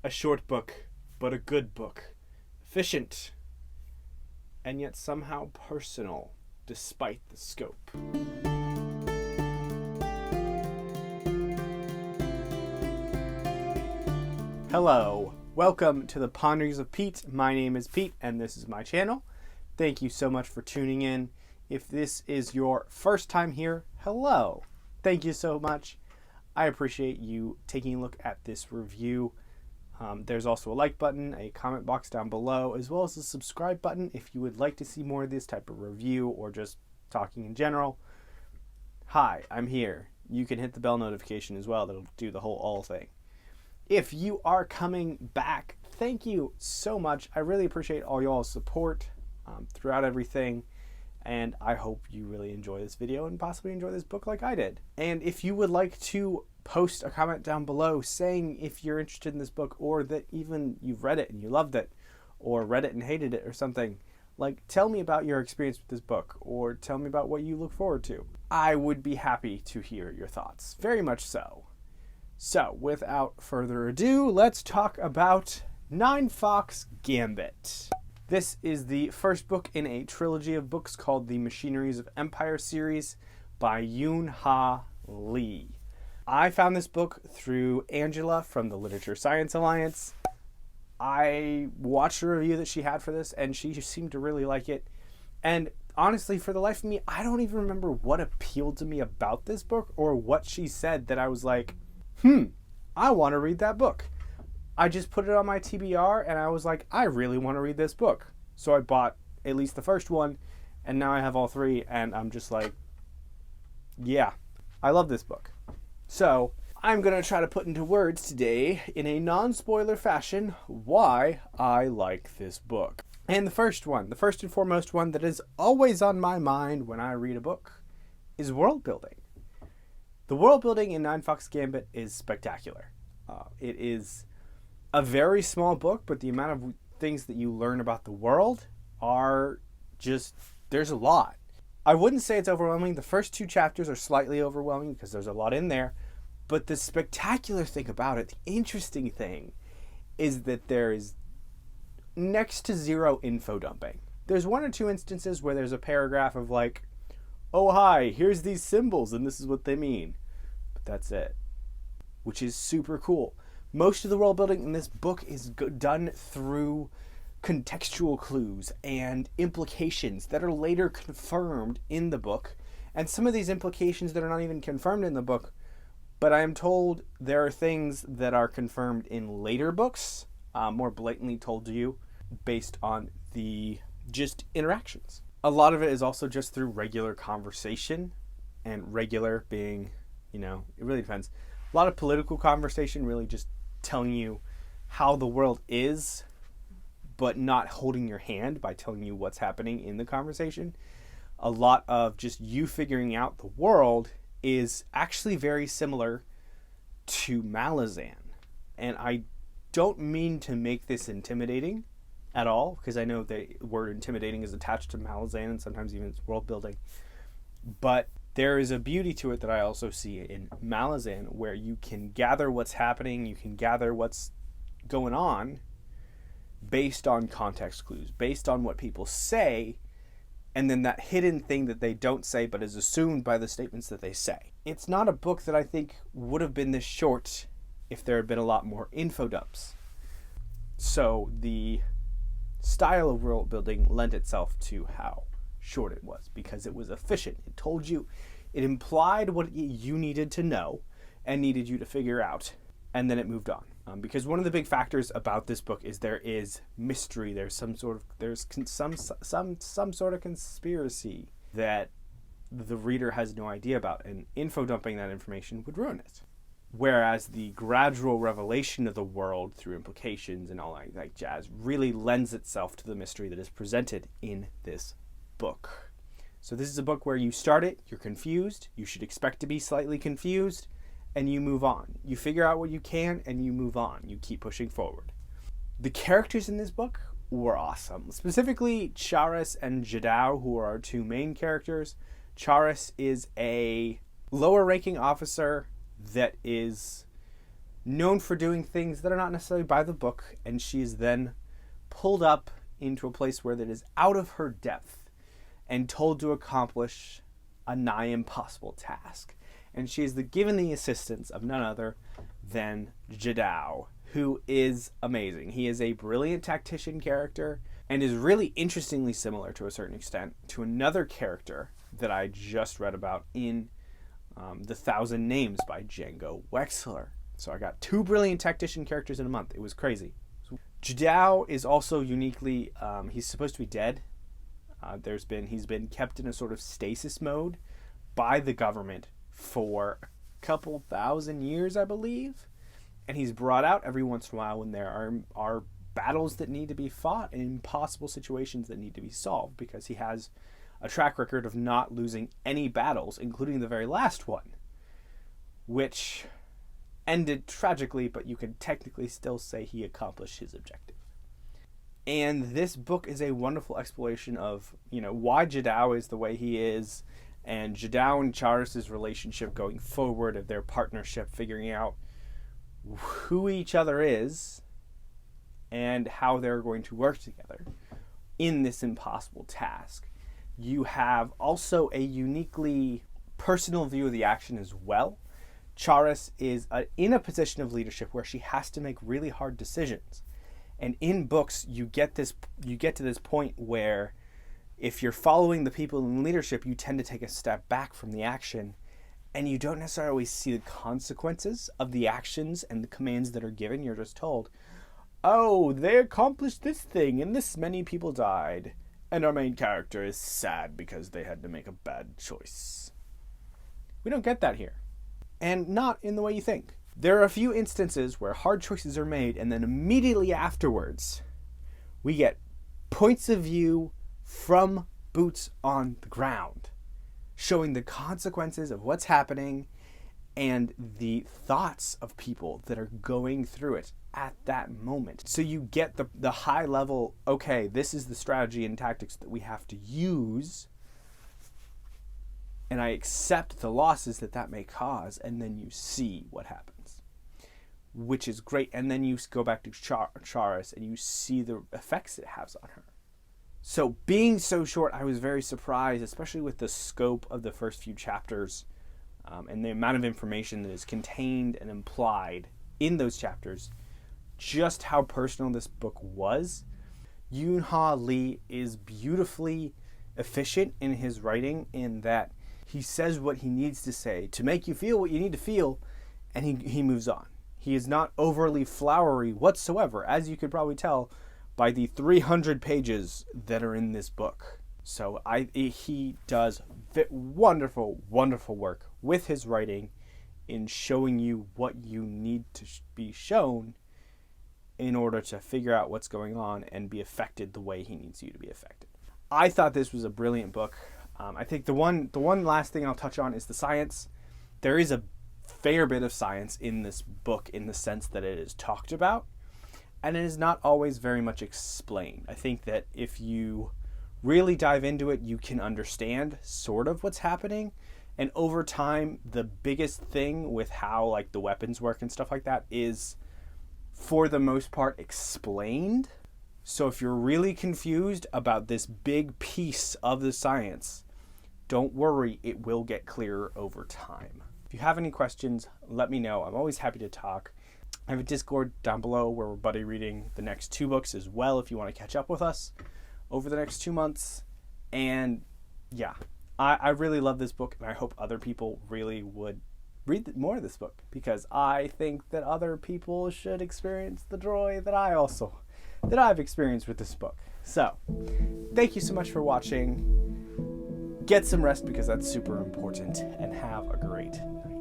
A short book, but a good book. Efficient, and yet somehow personal, despite the scope. Hello, welcome to the Ponderings of Pete. My name is Pete, and this is my channel. Thank you so much for tuning in. If this is your first time here, hello. Thank you so much. I appreciate you taking a look at this review. There's also a like button, a comment box down below, as well as a subscribe button if you would like to see more of this type of review or just talking in general. Hi, I'm here. You can hit the bell notification as well. That'll do the whole all thing. If you are coming back, thank you so much. I really appreciate all y'all's support throughout everything. And I hope you really enjoy this video and possibly enjoy this book like I did. And if you would like to post a comment down below saying if you're interested in this book, or that even you've read it and you loved it, or read it and hated it or something, like tell me about your experience with this book, or tell me about what you look forward to. I would be happy to hear your thoughts, very much so. So without further ado, let's talk about Ninefox Gambit. This is the first book in a trilogy of books called the Machineries of Empire series by Yoon Ha Lee. I found this book through Angela from the Literature Science Alliance. I watched a review that she had for this, and she just seemed to really like it. And honestly, for the life of me, I don't even remember what appealed to me about this book or what she said that I was like, I want to read that book. I just put it on my TBR, and I was like, I really want to read this book. So I bought at least the first one, and now I have all three, and I'm just like, yeah, I love this book. So I'm going to try to put into words today, in a non-spoiler fashion, why I like this book. And the first and foremost one that is always on my mind when I read a book is world building. The world building in Ninefox Gambit is spectacular. It is a very small book, but the amount of things that you learn about the world are just, there's a lot. I wouldn't say it's overwhelming. The first two chapters are slightly overwhelming because there's a lot in there. But the spectacular thing about it, the interesting thing, is that there is next to zero info dumping. There's one or two instances where there's a paragraph of like, oh hi, here's these symbols and this is what they mean. But that's it, which is super cool. Most of the world building in this book is done through contextual clues and implications that are later confirmed in the book. And some of these implications that are not even confirmed in the book, but I am told there are things that are confirmed in later books, more blatantly told to you, based on the just interactions. A lot of it is also just through regular conversation, and regular being, it really depends. A lot of political conversation, really just telling you how the world is, but not holding your hand by telling you what's happening in the conversation. A lot of just you figuring out the world is actually very similar to Malazan. And I don't mean to make this intimidating at all, because I know the word intimidating is attached to Malazan and sometimes even its world building. But there is a beauty to it that I also see in Malazan, where you can gather what's happening, you can gather what's going on based on context clues, based on what people say, and then that hidden thing that they don't say but is assumed by the statements that they say. It's not a book that I think would have been this short if there had been a lot more info dumps. So the style of world building lent itself to how short it was, because it was efficient. It told you, it implied what you needed to know and needed you to figure out, and then it moved on. Because one of the big factors about this book is there is mystery. There's some sort of conspiracy that the reader has no idea about, and info dumping that information would ruin it. Whereas the gradual revelation of the world through implications and all that jazz really lends itself to the mystery that is presented in this book. So this is a book where you start it, you're confused, you should expect to be slightly confused, and you move on. You figure out what you can, and you move on. You keep pushing forward. The characters in this book were awesome. Specifically, Charis and Jadao, who are our two main characters. Charis is a lower-ranking officer that is known for doing things that are not necessarily by the book, and she is then pulled up into a place where that is out of her depth and told to accomplish a nigh impossible task. And she is given the assistance of none other than Jadao, who is amazing. He is a brilliant tactician character and is really interestingly similar to a certain extent to another character that I just read about in The Thousand Names by Django Wexler. So I got 2 brilliant tactician characters in a month. It was crazy. Jadao is also uniquely, he's supposed to be dead. He's been kept in a sort of stasis mode by the government for a couple thousand years, I believe. And he's brought out every once in a while when there are battles that need to be fought and impossible situations that need to be solved, because he has a track record of not losing any battles, including the very last one, which ended tragically, but you can technically still say he accomplished his objective. And this book is a wonderful exploration of, why Jadao is the way he is, and Jadao and Charis' relationship going forward, of their partnership, figuring out who each other is and how they're going to work together in this impossible task. You have also a uniquely personal view of the action as well. Charis is in a position of leadership where she has to make really hard decisions. And in books, you get to this point where if you're following the people in leadership, you tend to take a step back from the action, and you don't necessarily see the consequences of the actions and the commands that are given. You're just told, oh, they accomplished this thing and this many people died, and our main character is sad because they had to make a bad choice. We don't get that here. And not in the way you think. There are a few instances where hard choices are made, and then immediately afterwards, we get points of view from boots on the ground, showing the consequences of what's happening and the thoughts of people that are going through it at that moment. So you get the high level, okay, this is the strategy and tactics that we have to use, and I accept the losses that may cause, and then you see what happens, which is great. And then you go back to Charis and you see the effects it has on her. So being so short, I was very surprised, especially with the scope of the first few chapters and the amount of information that is contained and implied in those chapters, just how personal this book was. Yoon Ha Lee is beautifully efficient in his writing, in that he says what he needs to say to make you feel what you need to feel, and he moves on. He is not overly flowery whatsoever, as you could probably tell by the 300 pages that are in this book. So he does wonderful, wonderful work with his writing in showing you what you need to be shown in order to figure out what's going on and be affected the way he needs you to be affected. I thought this was a brilliant book. I think the one last thing I'll touch on is the science. There is a fair bit of science in this book, in the sense that it is talked about, and it is not always very much explained. I think that if you really dive into it, you can understand sort of what's happening. And over time, the biggest thing with how the weapons work and stuff like that is, for the most part, explained. So if you're really confused about this big piece of the science, don't worry, it will get clearer over time. If you have any questions, let me know. I'm always happy to talk. I have a Discord down below where we're buddy reading the next 2 books as well, if you want to catch up with us over the next 2 months. And yeah, I really love this book, and I hope other people really would read more of this book, because I think that other people should experience the joy that I've experienced with this book. So, thank you so much for watching. Get some rest, because that's super important, and have a great night.